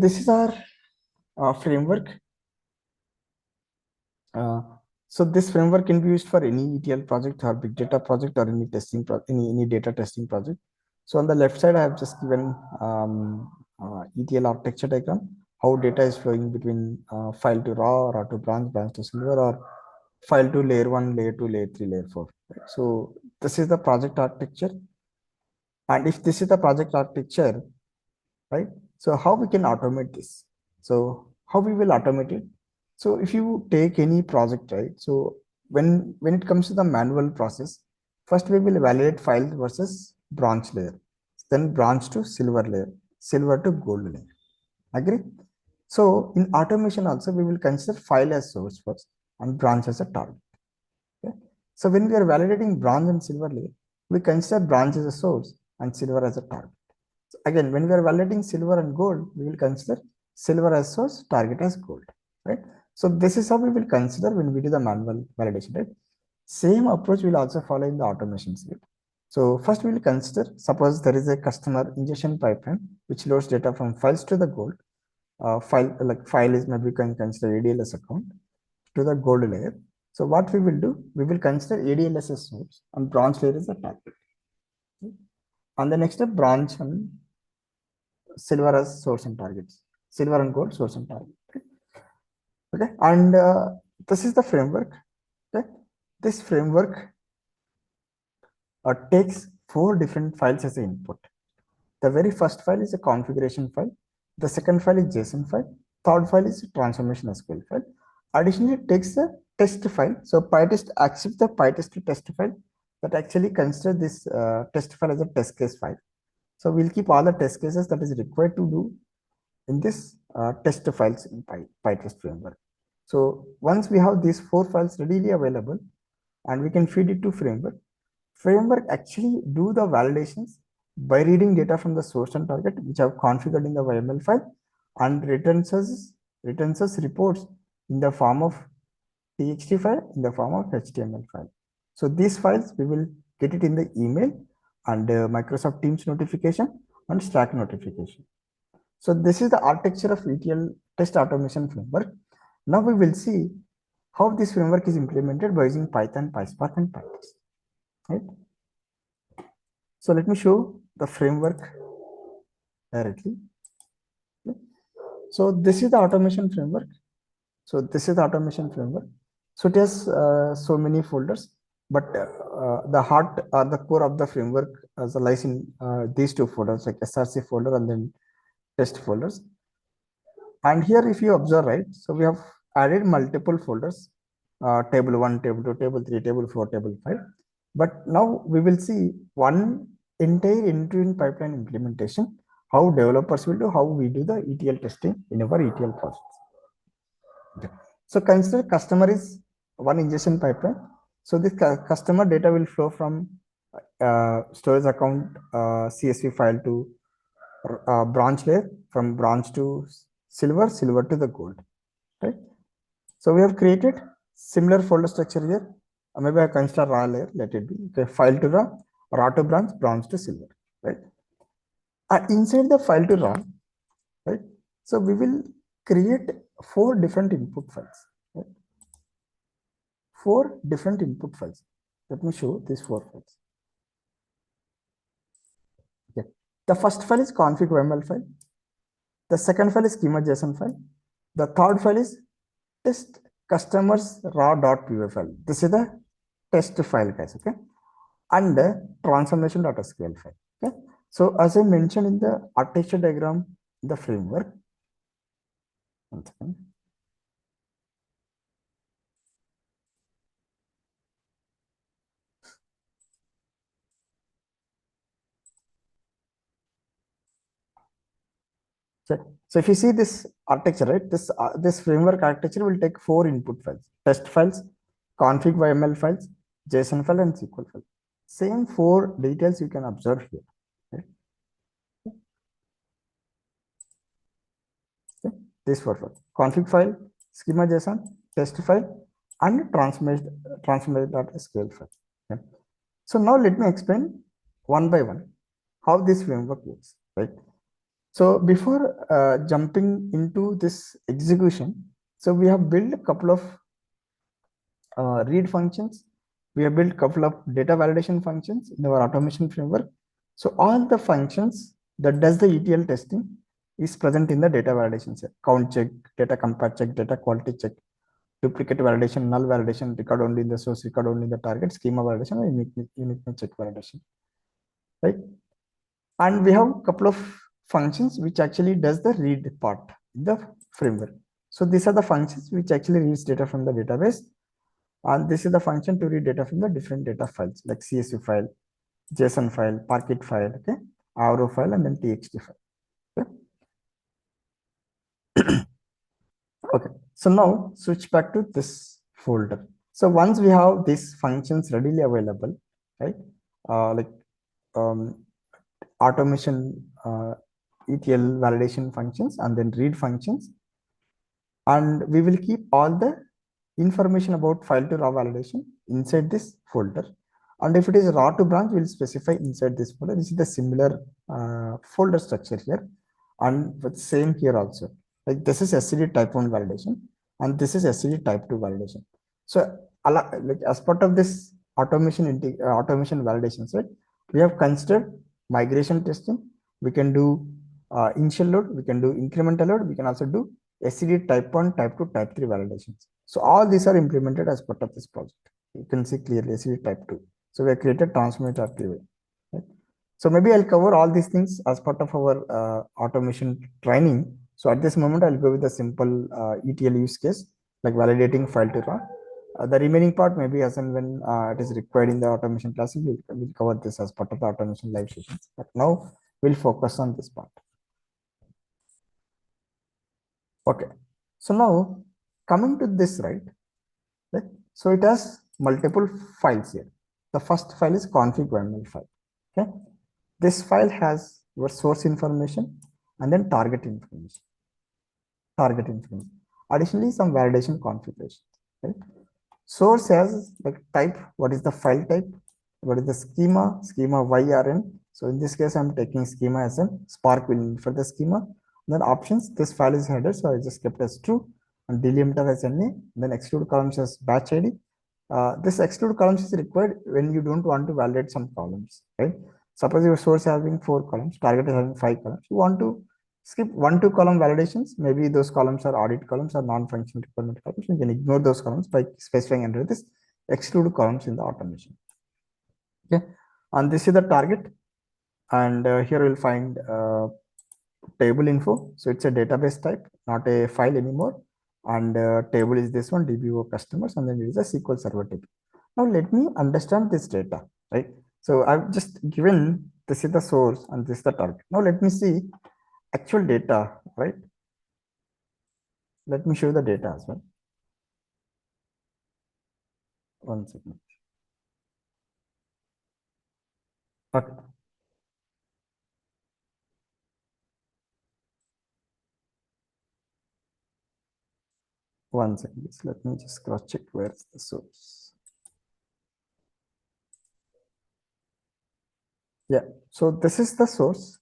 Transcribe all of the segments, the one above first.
This is our framework. So this framework can be used for any ETL project or big data project or any testing any data testing project. So on the left side, I have just given ETL architecture diagram, how data is flowing between file to raw, raw to branch, branch to silver, or file to layer 1, layer 2, layer 3, layer 4. Right? So this is the project architecture. And if this is the project architecture, right? So how we can automate this? So how we will automate it? So if you take any project, right? So when it comes to the manual process, first we will validate file versus branch layer, then branch to silver layer, silver to gold layer. Agree? So in automation also we will consider file as source first and branch as a target. Okay? So when we are validating bronze and silver layer, we consider bronze as a source and silver as a target. So again, when we are validating silver and gold, we will consider silver as source, target as gold, right? So this is how we will consider when we do the manual validation, right? Same approach will also follow in the automation suite. So first we will consider, suppose there is a customer ingestion pipeline which loads data from files to the gold. File is maybe we can consider ADLS account to the gold layer. So what we will do, we will consider ADLS as source and bronze layer is the target. And the next step, bronze and silver as source and targets, silver and gold source and target. Okay, and this is the framework. Okay, this framework takes 4 different files as an input. The very first file is a configuration file. The second file is JSON file. Third file is a transformation SQL file. Additionally, it takes a test file. So Pytest accepts the Pytest test file that actually consider this test file as a test case file. So we'll keep all the test cases that is required to do in this test files in Pytest framework. So once we have these 4 files readily available and we can feed it to framework actually do the validations by reading data from the source and target which have configured in the YML file and returns us reports in the form of TXT file, in the form of HTML file. So these files we will get it in the email and Microsoft Teams notification and Slack notification. So this is the architecture of ETL test automation framework. Now we will see how this framework is implemented by using Python, PySpark, and Pytest. Right? So let me show the framework directly. Okay. So this is the automation framework. So this is the automation framework. So it has so many folders, but the heart or the core of the framework lies in these 2 folders, like SRC folder and then test folders. And here if you observe, right, so we have added multiple folders, table 1, table 2, table 3, table 4, table 5. But now we will see one entire end-to-end pipeline implementation, how developers will do, how we do the ETL testing in our ETL process. Okay. So consider customer is one ingestion pipeline. So this customer data will flow from storage account CSV file to branch layer, from branch to silver, silver to the gold, right? So we have created similar folder structure here. Maybe I consider raw layer, let it be. Okay, file to raw, raw to branch, branch to silver, right? Inside the file to raw, right? So we will create 4 different input files, right? 4 different input files. Let me show these 4 files. Okay. The first file is config YML file. The second file is schema.json file. The third file is test customers raw.py file. This is the test file, guys. Okay, and transformation.sql file. Okay, so as I mentioned in the architecture diagram, the framework. One second. So if you see this architecture, right, this framework architecture will take 4 input files: test files, config YML files, JSON file, and SQL file. Same 4 details you can observe here. Right? Okay. This 4 files: config file, schema.json, test file, and transformation.sql file. Okay. So now let me explain one by one how this framework works. Right. So before jumping into this execution, so we have built a couple of read functions. We have built a couple of data validation functions in our automation framework. So all the functions that does the ETL testing is present in the data validation set. Count check, data compare check, data quality check, duplicate validation, null validation, record only in the source, record only in the target, schema validation, and uniqueness check validation, right? And we have a couple of functions which actually does the read part in the framework. So these are the functions which actually reads data from the database, and this is the function to read data from the different data files like CSV file, JSON file, Parquet file, okay, Avro file, and then TXT file. Okay. Okay, so now switch back to this folder. So once we have these functions readily available, right, like um, automation ETL validation functions and then read functions, and we will keep all the information about file to raw validation inside this folder. And if it is raw to branch, we'll specify inside this folder. This is the similar folder structure here, and the same here also. Like this is SCD type 1 validation, and this is SCD type 2 validation. So like as part of this automation validations, right, we have considered migration testing. We can do initial load, we can do incremental load, we can also do SCD type 1, type 2, type 3 validations. So all these are implemented as part of this project. You can see clearly SCD type 2. So we have created transformative activity. Right? So maybe I'll cover all these things as part of our automation training. So at this moment, I'll go with the simple ETL use case, like validating file to raw. The remaining part maybe as and when it is required in the automation class, we'll cover this as part of the automation live sessions. But now we'll focus on this part. Okay. So now coming to this, right? So it has multiple files here. The first file is config.yml file. Okay. This file has your source information and then target information. Additionally, some validation configurations. Right? Source has like type, what is the file type, what is the schema, YRN. So in this case, I'm taking schema as a Spark will for the schema. Then options, this file is header, so I just kept as true, and delimiter as NA. Then exclude columns as batch ID. This exclude columns is required when you don't want to validate some columns, right? Suppose your source having 4 columns, target is having 5 columns. You want to skip 1-2 column validations. Maybe those columns are audit columns or non-functional requirement columns. You can ignore those columns by specifying under this exclude columns in the automation. Okay, and this is the target, and here we'll find table info. So it's a database type, not a file anymore. And table is this one, DBO customers, and then it is a SQL Server table. Now let me understand this data, right? So I've just given this is the source and this is the target. Now let me see actual data, right? Let me show the data as well. One second. Okay. One second. Let me just cross check where is the source. Yeah. So this is the source,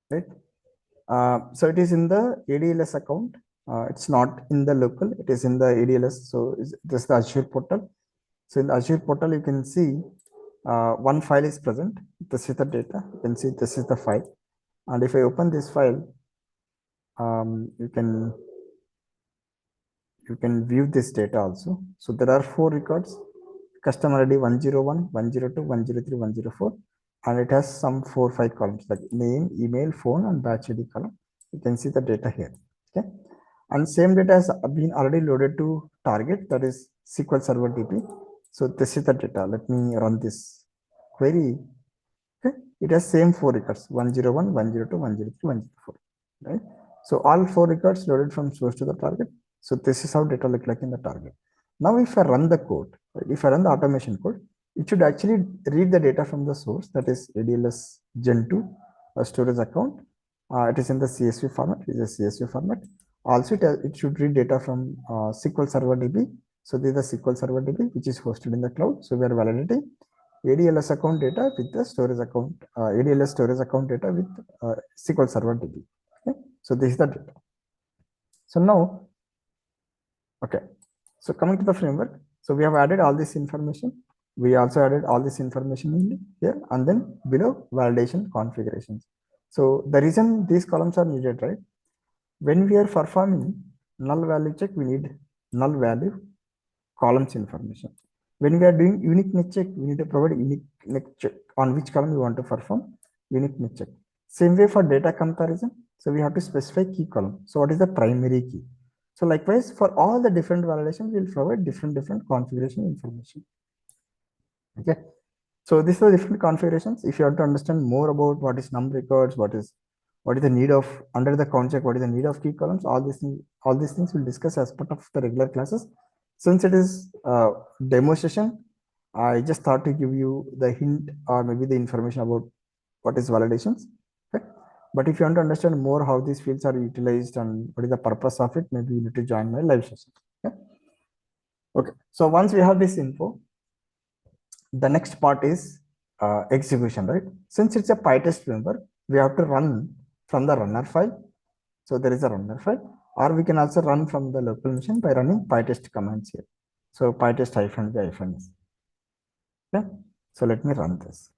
right? So it is in the ADLS account. It's not in the local. It is in the ADLS. So this is the Azure portal. So in the Azure portal, you can see one file is present. This is the data. You can see this is the file. And if I open this file, you can view this data also. So there are 4 records: customer ID 101, 102, 103, 104, and it has some 4-5 columns like name, email, phone, and batch ID column. You can see the data here. Okay, and same data has been already loaded to target, that is SQL Server DB. So this is the data. Let me run this query. Okay, it has same 4 records: 101, 102, 103, 104. Right. So all 4 records loaded from source to the target. So this is how data look like in the target. Now, if I run the code, if I run the automation code, it should actually read the data from the source, that is ADLS Gen 2 storage account. It is in the CSV format. It is a CSV format. Also, it should read data from SQL Server DB. So this is the SQL Server DB which is hosted in the cloud. So we are validating. ADLS account data with the storage account, ADLS storage account data with SQL Server DB. Okay? So this is the data. So now, okay. So coming to the framework, so we have added all this information. We also added all this information in here, and then below validation configurations. So the reason these columns are needed, right? When we are performing null value check, we need null value columns information. When we are doing uniqueness check, we need to provide uniqueness check on which column we want to perform uniqueness check. Same way for data comparison. So we have to specify key column. So what is the primary key? So likewise, for all the different validations, we'll provide different configuration information. Okay. So these are different configurations. If you want to understand more about what is num records, what is the need of under the count check, what is the need of key columns, all these things we'll discuss as part of the regular classes. Since it is a demo session, I just thought to give you the hint or maybe the information about what is validations. Okay. But if you want to understand more how these fields are utilized and what is the purpose of it, maybe you need to join my live session. Okay. Okay. So once we have this info, the next part is execution, right? Since it's a Pytest framework, we have to run from the runner file. So there is a runner file, or we can also run from the local machine by running Pytest commands here. So Pytest -v -s. Okay. So let me run this.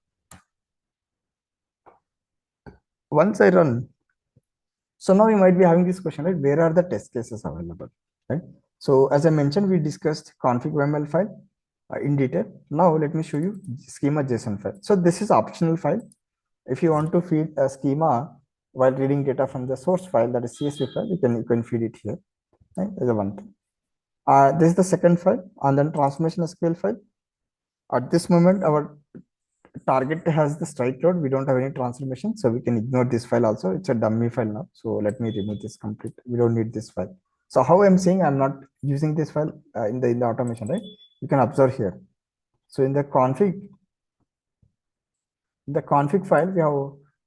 Once I run, so now you might be having this question, right? Where are the test cases available, right? So as I mentioned, we discussed config.yml file in detail. Now let me show you schema.json file. So this is optional file. If you want to feed a schema while reading data from the source file, that is CSV file, you can feed it here. Right? That's the one thing. This is the second file, and then transformation SQL file. At this moment, our target has the strike load. We don't have any transformation, so we can ignore this file also. It's a dummy file now. So let me remove this complete. We don't need this file. So how I'm saying I'm not using this file in the automation, right? You can observe here. So in the config file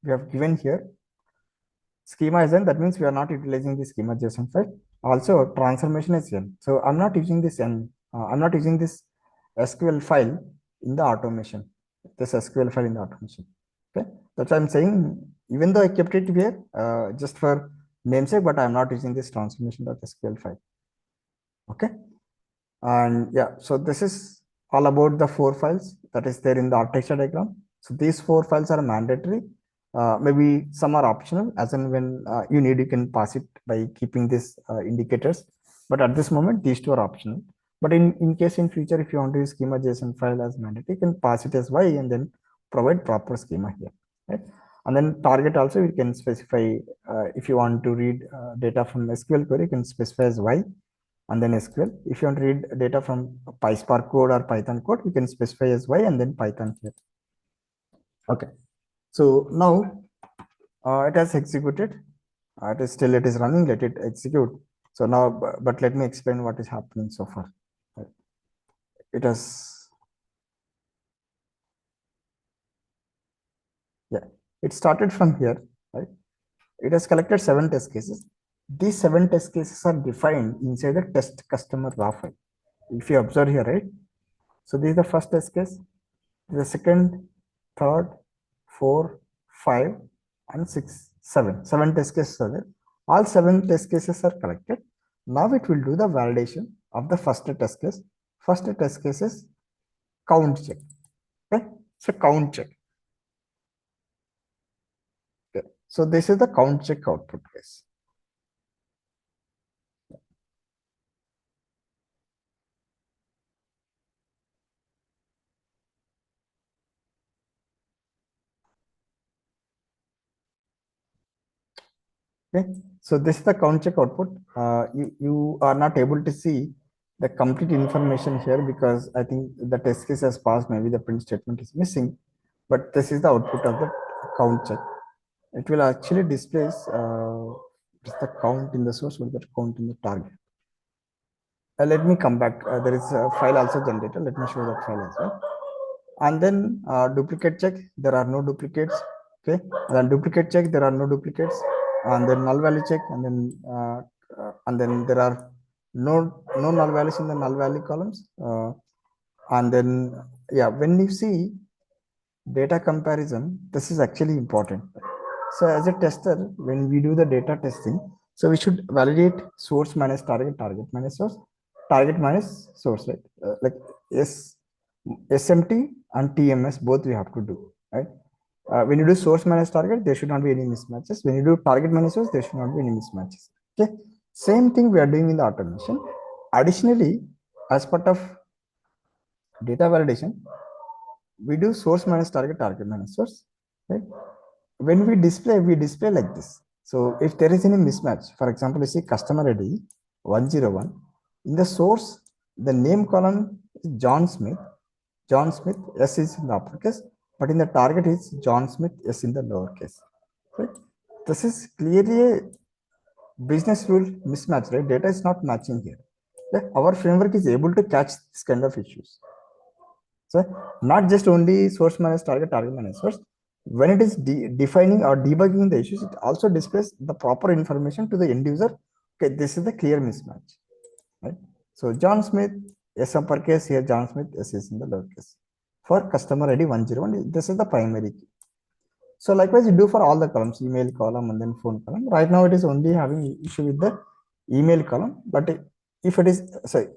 we have given here schema is n. That means we are not utilizing the schema JSON file. Also transformation is n. So I'm not using this n. I'm not using this SQL file in the automation. This SQL file in the automation. Okay, that's what I'm saying. Even though I kept it here just for namesake, but I'm not using this transformation.sql file. Okay, and yeah, so this is all about the 4 files that is there in the architecture diagram. So these 4 files are mandatory. Maybe some are optional, as and when you need, you can pass it by keeping these indicators. But at this moment, these 2 are optional. But in case in future, if you want to use schema JSON file as mandatory, you can pass it as Y and then provide proper schema here. Right? And then target also, you can specify if you want to read data from SQL query, you can specify as Y and then SQL. If you want to read data from PySpark code or Python code, you can specify as Y and then Python here. Okay. So now it has executed. It is running. Let it execute. So now, but let me explain what is happening so far. It has, yeah, it started from here, right? It has collected 7 test cases. These 7 test cases are defined inside the test customer raw file. If you observe here, right? So this is the first test case, the second, third, 4, 5, and 6, 7. 7 test cases are there. All 7 test cases are collected. Now it will do the validation of the first test case. First test case is count check. Okay, so count check. Okay. So this is the count check output case. Okay, so this is the count check output. You are not able to see the complete information here because I think the test case has passed. Maybe the print statement is missing, but this is the output of the count check. It will actually displays just the count in the source, but the count in the target. Let me come back. There is a file also generated. Let me show that file as well. And then duplicate check. There are no duplicates. Okay. And then duplicate check. There are no duplicates. And then null value check. And then there are no null values in the null value columns. And then yeah, when you see data comparison, this is actually important. So as a tester, when we do the data testing, so we should validate source minus target, target minus source, target minus source, right? Like s smt and tms both we have to do, right? When you do source minus target, there should not be any mismatches. When you do target minus source, there should not be any mismatches. Okay, same thing we are doing in the automation. Additionally, as part of data validation, we do source minus target, target minus source, right? When we display like this. So if there is any mismatch, for example, you see customer id 101, in the source the name column is John Smith. John Smith, s is in the uppercase, but in the target is John Smith, s in the lowercase, right? This is clearly a business rule mismatch, right? Data is not matching here. Right? Our framework is able to catch this kind of issues. So not just only source minus target, target minus source. When it is defining or debugging the issues, it also displays the proper information to the end user. Okay, this is the clear mismatch, right? So John Smith, S uppercase here, John Smith, S is in the lowercase. For customer ID 101, this is the primary key. So likewise, you do for all the columns, email column and then phone column. Right now, it is only having issue with the email column, but if it is, sorry,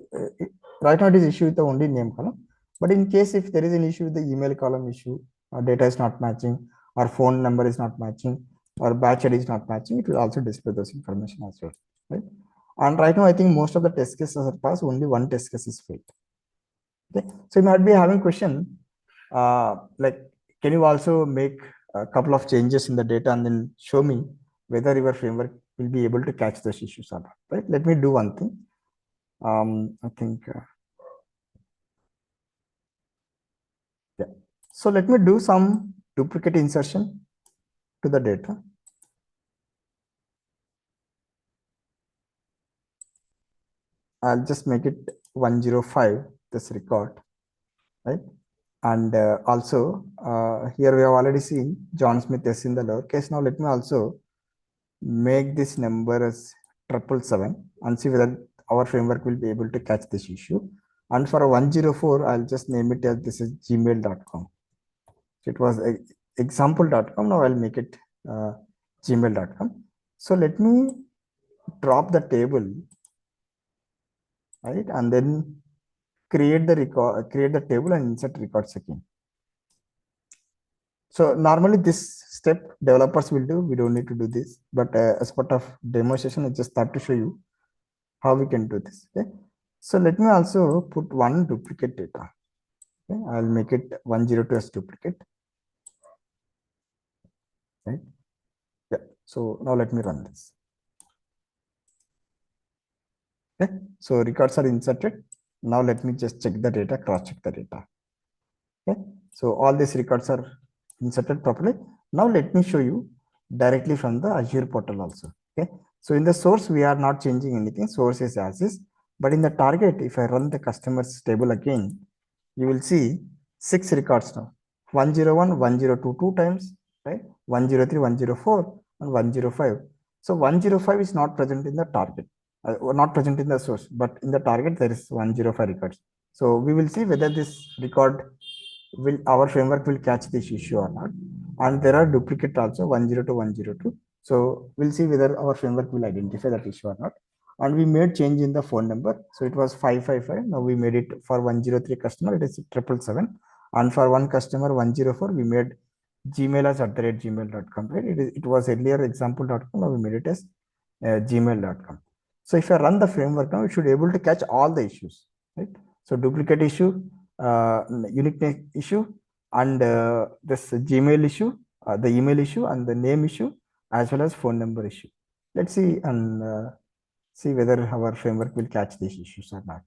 right now it is issue with the only name column. But in case if there is an issue with the email column issue, or data is not matching, or phone number is not matching, or batch ID is not matching, it will also display those information as well, right? And right now, I think most of the test cases are passed, only one test case is failed. Okay, so you might be having question, like, can you also make a couple of changes in the data and then show me whether your framework will be able to catch those issues or not, right? Let me do one thing. I think, yeah. So let me do some duplicate insertion to the data. I'll just make it 105, this record, right? And also, here we have already seen John Smith S in the lowercase. Now let me also make this number as 777 and see whether our framework will be able to catch this issue. And for 104, I'll just name it as this is gmail.com. So it was example.com. Now I'll make it gmail.com. So let me drop the table, right? And then create the record, create the table and insert records again. So normally this step developers will do. We don't need to do this, but as part of demo session, I just thought to show you how we can do this. Okay, so let me also put one duplicate data. Okay, I'll make it 102 as duplicate, right? Yeah, so now let me run this. Okay, so records are inserted. Now let me just check the data, cross check the data. Okay, so all these records are inserted properly. Now let me show you directly from the Azure portal also. Okay, so in the source we are not changing anything, source is as is, but in the target, if I run the customers table again, you will see 6 records now. 101, 102 two times, right? 103, 104 and 105. So 105 is not present in the target, not present in the source, but in the target there is 105 records. So we will see whether this record will, our framework will catch this issue or not. And there are duplicate also 102, 102. So we'll see whether our framework will identify that issue or not. And we made change in the phone number. So it was 555. Now we made it for 103 customer, it is 777. And for one customer 104, we made Gmail as @gmail.com. Right? It was earlier example.com. Now we made it as gmail.com. So if I run the framework now, it should be able to catch all the issues, right? So duplicate issue, uniqueness issue, and this Gmail issue, the email issue, and the name issue, as well as phone number issue. Let's see and see whether our framework will catch these issues or not.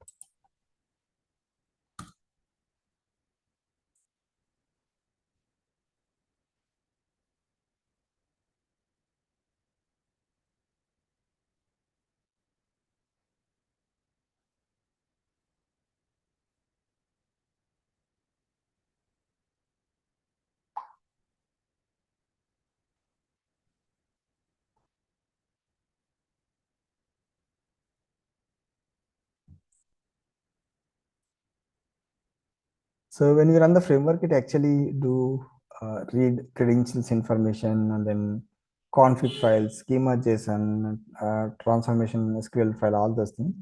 So when we run the framework, it actually do read credentials information and then config files, schema JSON, transformation SQL file, all those things,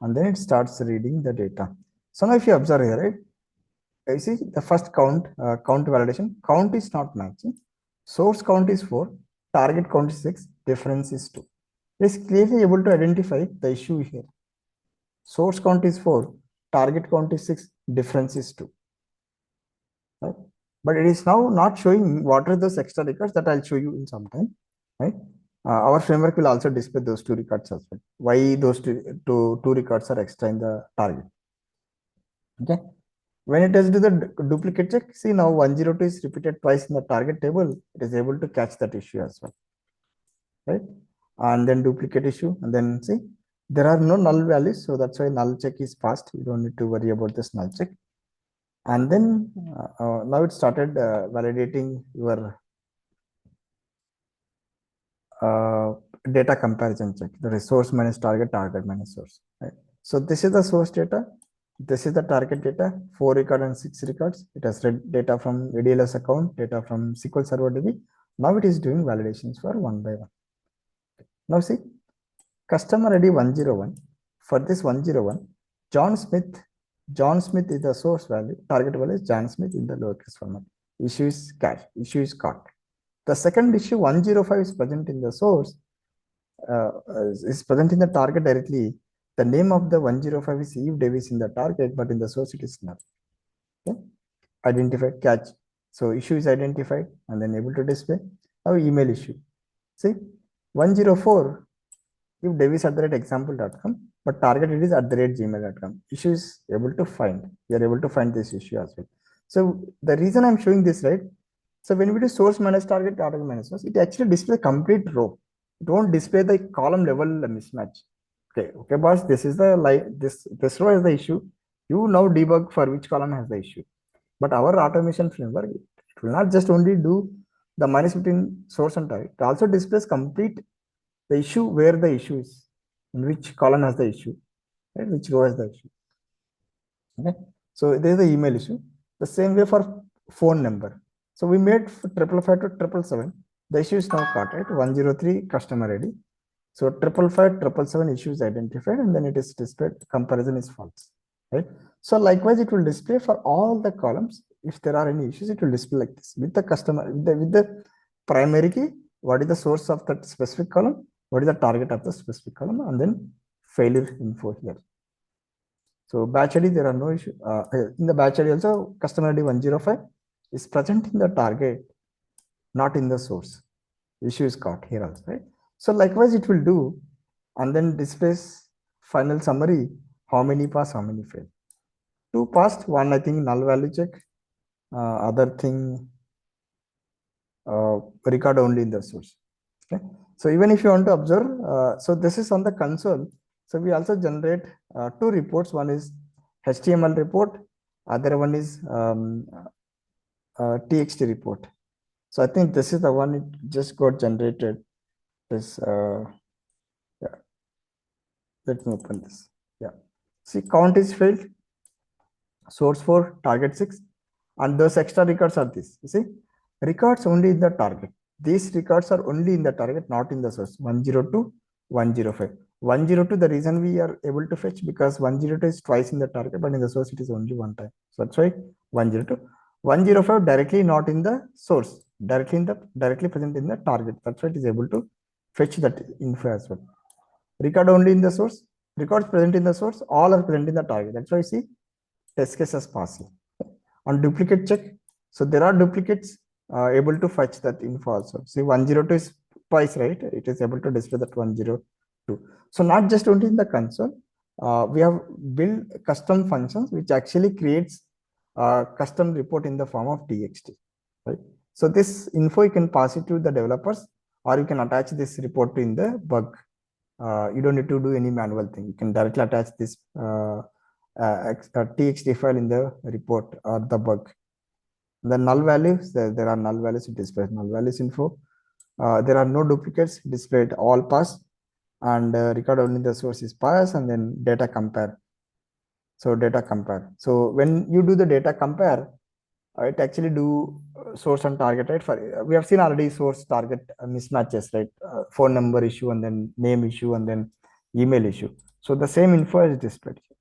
and then it starts reading the data. So now if you observe here, right, you see the first count validation, count is not matching. Source count is 4, target count is 6, difference is 2. It is clearly able to identify the issue here. Source count is 4, target count is 6, difference is 2. Right? But it is now not showing what are those extra records that I'll show you in some time. Right? Our framework will also display those 2 records as well. Why those two records are extra in the target. Okay. When it does do the duplicate check, see now 102 is repeated twice in the target table. It is able to catch that issue as well. Right? And then duplicate issue, and then see there are no null values, so that's why null check is passed. You don't need to worry about this null check. And then now it started validating your data comparison check, the resource minus target, target minus source. Right? So this is the source data, this is the target data, 4 records and 6 records. It has read data from ADLS account, data from SQL Server DB. Now it is doing validations for one by one. Now see, customer ID 101. For this 101, John Smith is the source value, target value is John Smith in the lowercase format. Issue is cache, issue is caught. The second issue 105 is present in the source, is present in the target directly. The name of the 105 is Eve Davis in the target, but in the source it is not. Okay? Identified catch. So issue is identified and then able to display. Now email issue. See, 104 if Davis at the rate example.com, but target it is at the rate gmail.com. Issue is able to find. We are able to find this issue as well. So the reason I'm showing this, right? So when we do source minus target, target minus source, it actually displays a complete row. It won't display the column level mismatch. Okay, boss. This is the this row has the issue. You now debug for which column has the issue. But our automation framework, it will not just only do the minus between source and target. It also displays complete the issue where the issue is, in which column has the issue, right? Which row has the issue. Okay. So there is the email issue. The same way for phone number. So we made 555 to 777. The issue is now caught, right? 103 customer ID. So 555, 777 issue is identified, and then it is displayed. Comparison is false, right? So likewise, it will display for all the columns. If there are any issues, it will display like this with the customer, with the primary key. What is the source of that specific column? What is the target of the specific column? And then failure info here. So batch ID, there are no issue. In the batch ID also, customer ID 105 is present in the target, not in the source. Issue is caught here also, right? So likewise, it will do, and then displays final summary, how many pass, how many fail. 2 passed, 1 I think null value check, other thing record only in the source. Okay. So even if you want to observe, so this is on the console. So we also generate 2 reports. One is HTML report, other one is TXT report. So I think this is the one it just got generated. This yeah. Let me open this. Yeah. See, count is failed. Source 4, target 6, and those extra records are this. You see, records only in the target. These records are only in the target, not in the source. 102, 105. 102, the reason we are able to fetch because 102 is twice in the target, but in the source it is only one time. So that's why 102. 105 directly not in the source, directly present in the target. That's why it is able to fetch that info as well. Record only in the source, records present in the source, all are present in the target. That's why you see test case as passing. On duplicate check, so there are duplicates able to fetch that info also. See, 102 is twice, right? It is able to display that 102. So not just only in the console, we have built custom functions which actually creates custom report in the form of TXT, right? So this info you can pass it to the developers, or you can attach this report in the bug. You don't need to do any manual thing. You can directly attach this TXT file in the report or the bug. The null values, there are null values, it displays null values info. There are no duplicates, displayed all pass, and record only the source is pass, and then data compare. So data compare. So when you do the data compare, it actually do source and target, right? For we have seen already source target mismatches, right? Phone number issue and then name issue and then email issue. So the same info is displayed here.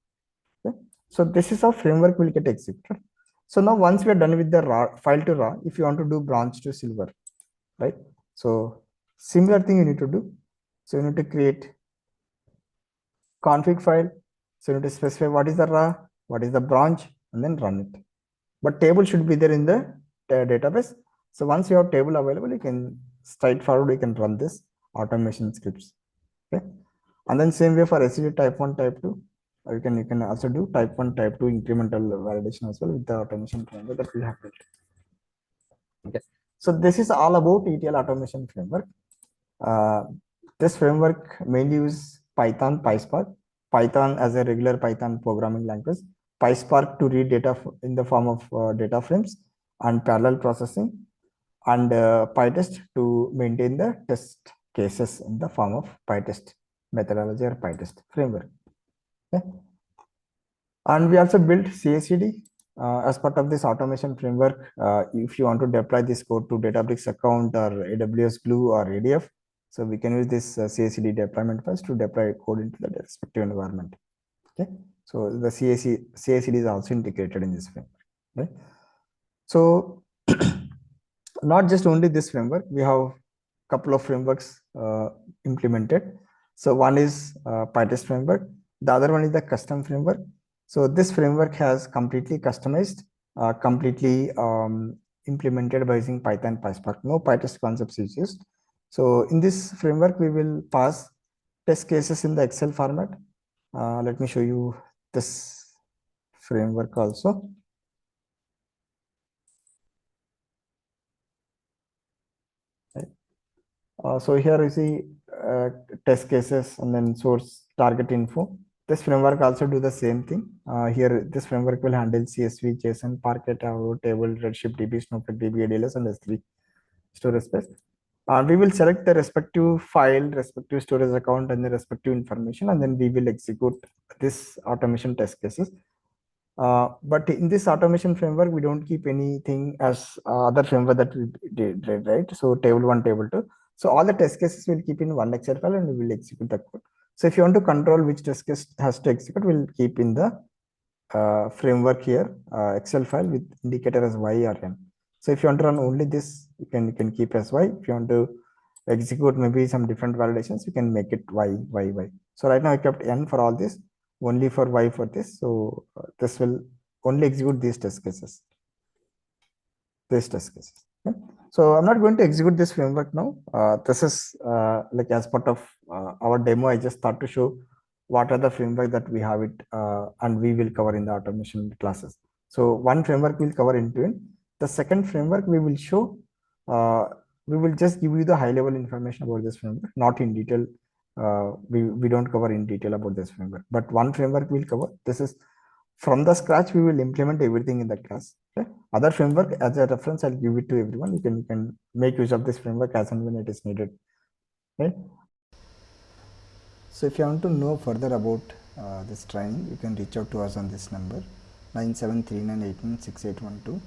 Okay? So this is how framework will get executed. So now once we are done with the raw file to raw, if you want to do bronze to silver, right? So similar thing you need to do. So you need to create config file. So you need to specify what is the raw, what is the branch, and then run it. But table should be there in the database. So once you have table available, you can straightforward, you can run this automation scripts. Okay. And then same way for SCD type 1, type 2, you can also do type 1, type 2 incremental validation as well with the automation framework that we have built. Okay. So this is all about ETL automation framework. Uh, this framework mainly use Python, PySpark, Python as a regular Python programming language, PySpark to read data in the form of data frames and parallel processing, and Pytest to maintain the test cases in the form of Pytest methodology or Pytest framework. Okay. And we also built CI/CD as part of this automation framework. If you want to deploy this code to Databricks account or AWS Glue or ADF, so we can use this CI/CD deployment files to deploy code into the respective environment. Okay, so the CI/CD is also integrated in this framework. Right? So not just only this framework, we have couple of frameworks implemented. So one is Pytest framework, the other one is the custom framework. So this framework has completely customized, completely implemented by using Python, PySpark. No Pytest concepts is used. So in this framework, we will pass test cases in the Excel format. Let me show you this framework also. So here you see test cases and then source target info. This framework also do the same thing. Here, this framework will handle CSV, JSON, Parquet, table, Redshift DB, Snowflake DB, ADLS, and S3 storage space. We will select the respective file, respective storage account, and the respective information, and then we will execute this automation test cases. But in this automation framework, we don't keep anything as other framework that we did, right? So table 1, table 2. So all the test cases will keep in one Excel file and we will execute the code. So if you want to control which test case has to execute, we'll keep in the framework here, Excel file with indicator as Y or N. So if you want to run only this, you can keep as Y. If you want to execute maybe some different validations, you can make it Y, Y, Y. So right now I kept N for all this, only for Y for this. So this will only execute these test cases. Okay. So I'm not going to execute this framework now. This is like as part of our demo. I just thought to show what are the framework that we have it and we will cover in the automation classes. So one framework will cover end to end. The second framework we will show. We will just give you the high level information about this framework, not in detail. We don't cover in detail about this framework, but one framework will cover. This is from the scratch. We will implement everything in the class. Okay. Other framework as a reference, I'll give it to everyone. You can make use of this framework as and when it is needed. Right. So if you want to know further about this training, you can reach out to us on this number 9739896812.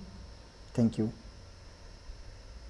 Thank you.